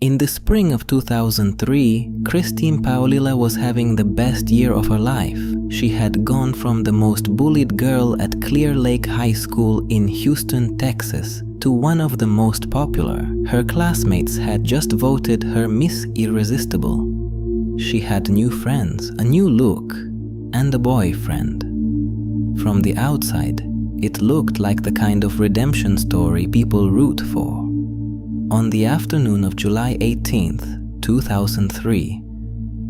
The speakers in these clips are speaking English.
In the spring of 2003, Christine Paolilla was having the best year of her life. She had gone from the most bullied girl at Clear Lake High School in Houston, Texas, to one of the most popular. Her classmates had just voted her Miss Irresistible. She had new friends, a new look, and a boyfriend. From the outside, it looked like the kind of redemption story people root for. On the afternoon of July 18th, 2003,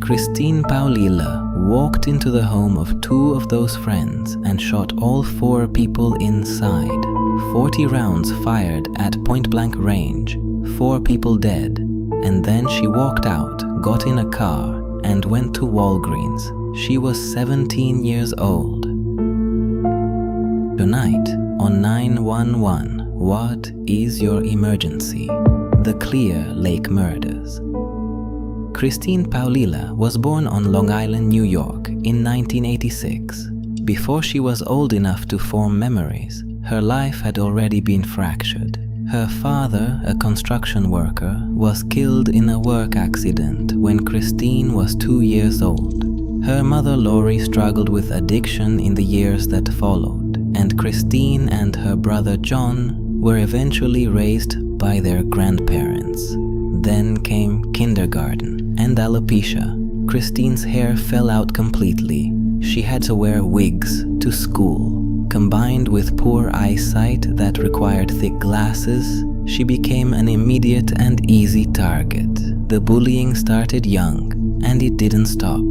Christine Paolilla walked into the home of two of those friends and shot all four people inside. 40 rounds fired at point-blank range, 4 people dead, and then she walked out, got in a car, and went to Walgreens. She was 17 years old. Tonight on 911, what is your emergency? The Clear Lake Murders. Christine Paolilla was born on Long Island, New York in 1986. Before she was old enough to form memories, her life had already been fractured. Her father, a construction worker, was killed in a work accident when Christine was 2 years old. Her mother Lori struggled with addiction in the years that followed, and Christine and her brother John were eventually raised by their grandparents. Then came kindergarten and alopecia. Christine's hair fell out completely. She had to wear wigs to school. Combined with poor eyesight that required thick glasses, she became an immediate and easy target. The bullying started young, and it didn't stop.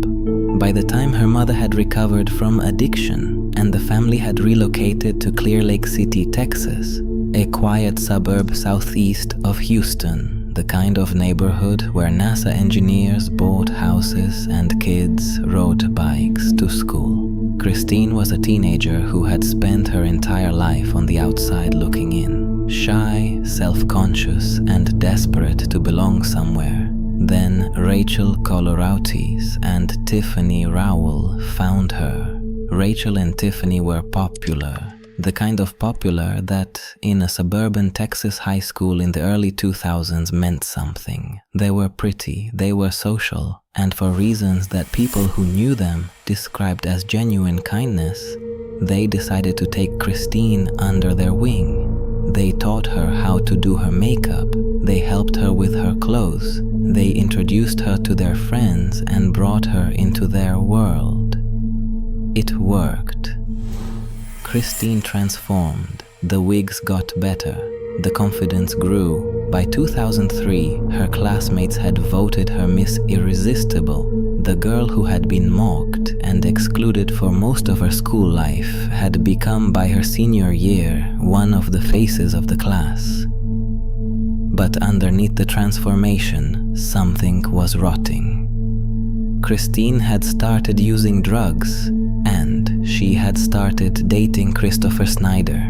By the time her mother had recovered from addiction and the family had relocated to Clear Lake City, Texas, a quiet suburb southeast of Houston, the kind of neighborhood where NASA engineers bought houses and kids rode bikes to school, Christine was a teenager who had spent her entire life on the outside looking in, shy, self-conscious, and desperate to belong somewhere. Then Rachel Colorautis and Tiffany Rowell found her. Rachel and Tiffany were popular, the kind of popular that in a suburban Texas high school in the early 2000s meant something. They were pretty, they were social, and for reasons that people who knew them described as genuine kindness, they decided to take Christine under their wing. They taught her how to do her makeup, they helped her with her clothes, they introduced her to their friends and brought her into their world. It worked. Christine transformed, the wigs got better, the confidence grew. By 2003, her classmates had voted her Miss Irresistible. The girl who had been mocked and excluded for most of her school life had become by her senior year one of the faces of the class. But underneath the transformation, something was rotting. Christine had started using drugs, and she had started dating Christopher Snyder.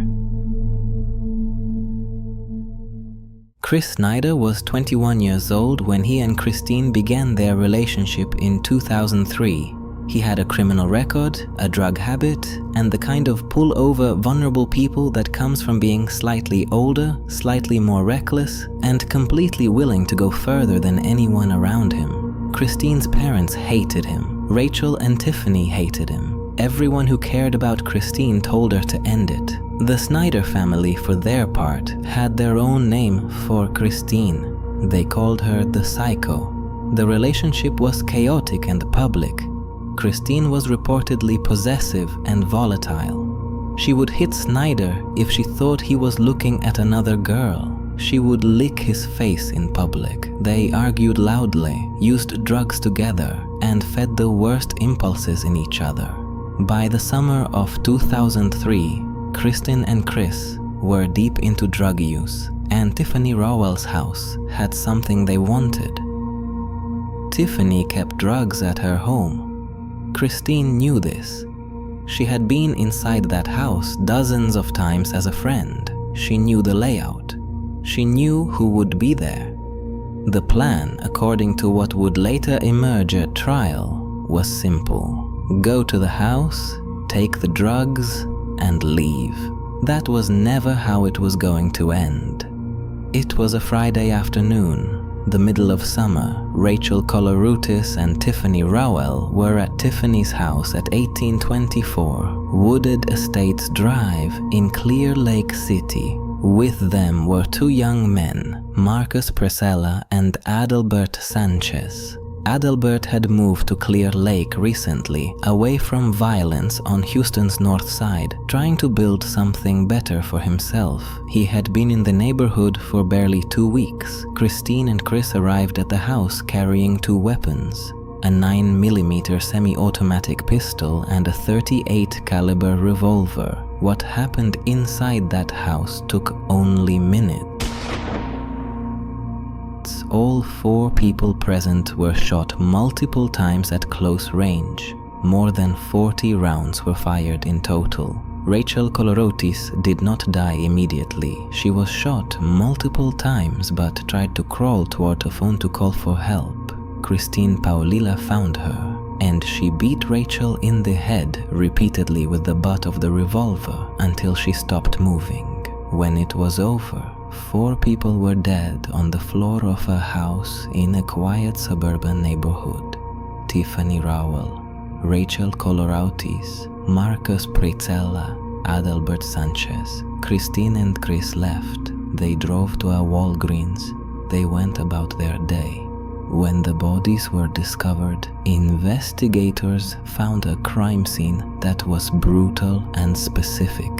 Chris Snyder was 21 years old when he and Christine began their relationship in 2003. He had a criminal record, a drug habit, and the kind of pull-over vulnerable people that comes from being slightly older, slightly more reckless, and completely willing to go further than anyone around him. Christine's parents hated him. Rachel and Tiffany hated him. Everyone who cared about Christine told her to end it. The Snyder family, for their part, had their own name for Christine. They called her the Psycho. The relationship was chaotic and public. Christine was reportedly possessive and volatile. She would hit Snyder if she thought he was looking at another girl. She would lick his face in public. They argued loudly, used drugs together, and fed the worst impulses in each other. By the summer of 2003, Kristen and Chris were deep into drug use, and Tiffany Rowell's house had something they wanted. Tiffany kept drugs at her home. Christine knew this. She had been inside that house dozens of times as a friend. She knew the layout. She knew who would be there. The plan, according to what would later emerge at trial, was simple. Go to the house, take the drugs, and leave. That was never how it was going to end. It was a Friday afternoon. the middle of summer, Rachel Coloroutis and Tiffany Rowell were at Tiffany's house at 1824 Wooded Estates Drive in Clear Lake City. With them were two young men, Marcus Presella and Adalbert Sanchez. Adalbert had moved to Clear Lake recently, away from violence on Houston's north side, trying to build something better for himself. He had been in the neighborhood for barely 2 weeks. Christine and Chris arrived at the house carrying two weapons, a 9mm semi-automatic pistol and a .38 caliber revolver. What happened inside that house took only minutes. All 4 people present were shot multiple times at close range. More than 40 rounds were fired in total. Rachel Coloroutis did not die immediately. She was shot multiple times but tried to crawl toward a phone to call for help. Christine Paolilla found her, and she beat Rachel in the head repeatedly with the butt of the revolver until she stopped moving. When it was over, 4 people were dead on the floor of a house in a quiet suburban neighborhood. Tiffany Rowell, Rachel Coloroutis, Marcus Presella, Adalbert Sanchez. Christine and Chris left. They drove to a Walgreens. They went about their day. When the bodies were discovered, investigators found a crime scene that was brutal and specific.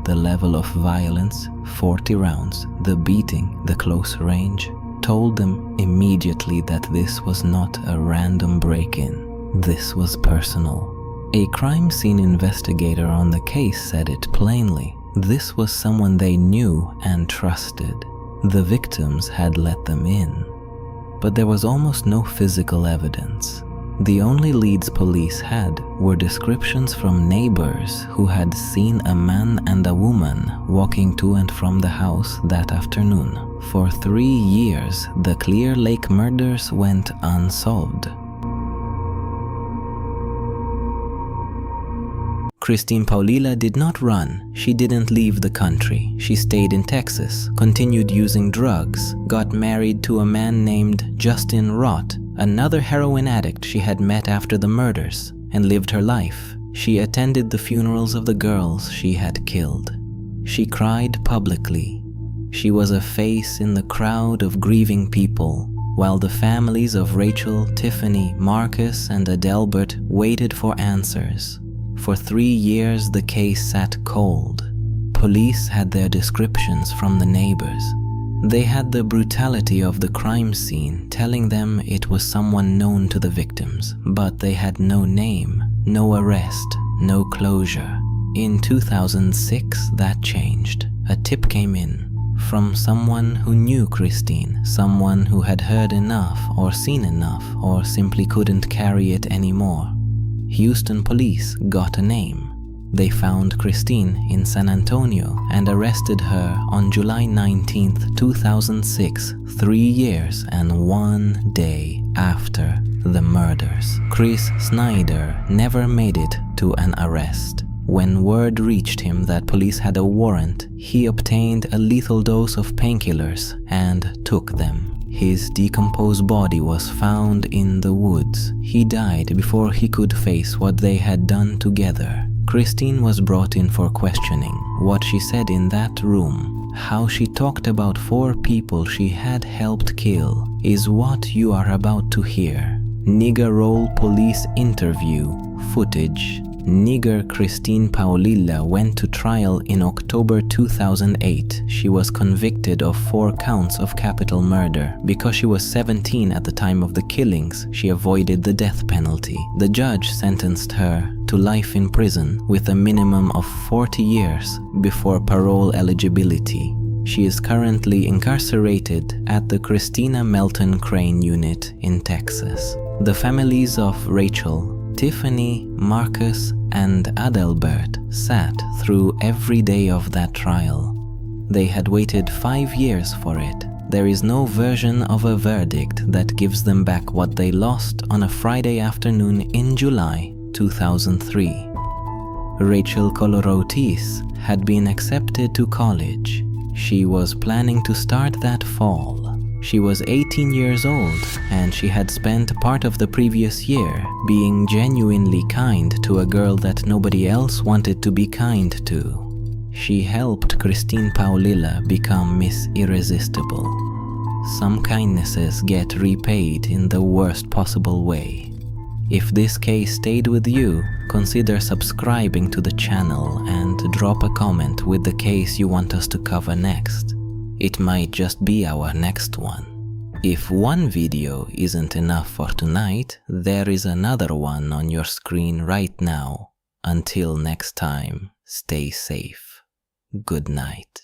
The level of violence, 40 rounds, the beating, the close range, told them immediately that this was not a random break-in. This was personal. A crime scene investigator on the case said it plainly. This was someone they knew and trusted. The victims had let them in. But there was almost no physical evidence. The only leads police had were descriptions from neighbors who had seen a man and a woman walking to and from the house that afternoon. For 3 years, the Clear Lake murders went unsolved. Christine Paolilla did not run. She didn't leave the country. She stayed in Texas, continued using drugs, got married to a man named Justin Roth, another heroin addict she had met after the murders, and lived her life. She attended the funerals of the girls she had killed. She cried publicly. She was a face in the crowd of grieving people, while the families of Rachel, Tiffany, Marcus, and Adalbert waited for answers. For 3 years, the case sat cold. Police had their descriptions from the neighbors. They had the brutality of the crime scene, telling them it was someone known to the victims, but they had no name, no arrest, no closure. In 2006, that changed. A tip came in from someone who knew Christine, someone who had heard enough or seen enough or simply couldn't carry it anymore. Houston police got a name. They found Christine in San Antonio and arrested her on July 19, 2006, 3 years and 1 day after the murders. Chris Snyder never made it to an arrest. When word reached him that police had a warrant, he obtained a lethal dose of painkillers and took them. His decomposed body was found in the woods. He died before he could face what they had done together. Christine was brought in for questioning. What she said in that room, how she talked about 4 people she had helped kill, is what you are about to hear. Nigger Roll police interview footage. Nigger Christine Paolilla went to trial in October 2008. She was convicted of 4 counts of capital murder. Because she was 17 at the time of the killings, she avoided the death penalty. The judge sentenced her to life in prison with a minimum of 40 years before parole eligibility. She is currently incarcerated at the Christina Melton Crane Unit in Texas. The families of Rachel, Tiffany, Marcus, and Adalbert sat through every day of that trial. They had waited 5 years for it. There is no version of a verdict that gives them back what they lost on a Friday afternoon in July 2003. Rachel Coloroutis had been accepted to college. She was planning to start that fall. She was 18 years old, and she had spent part of the previous year being genuinely kind to a girl that nobody else wanted to be kind to. She helped Christine Paolilla become Miss Irresistible. Some kindnesses get repaid in the worst possible way. If this case stayed with you, consider subscribing to the channel and drop a comment with the case you want us to cover next. It might just be our next one. If one video isn't enough for tonight, there is another one on your screen right now. Until next time, stay safe. Good night.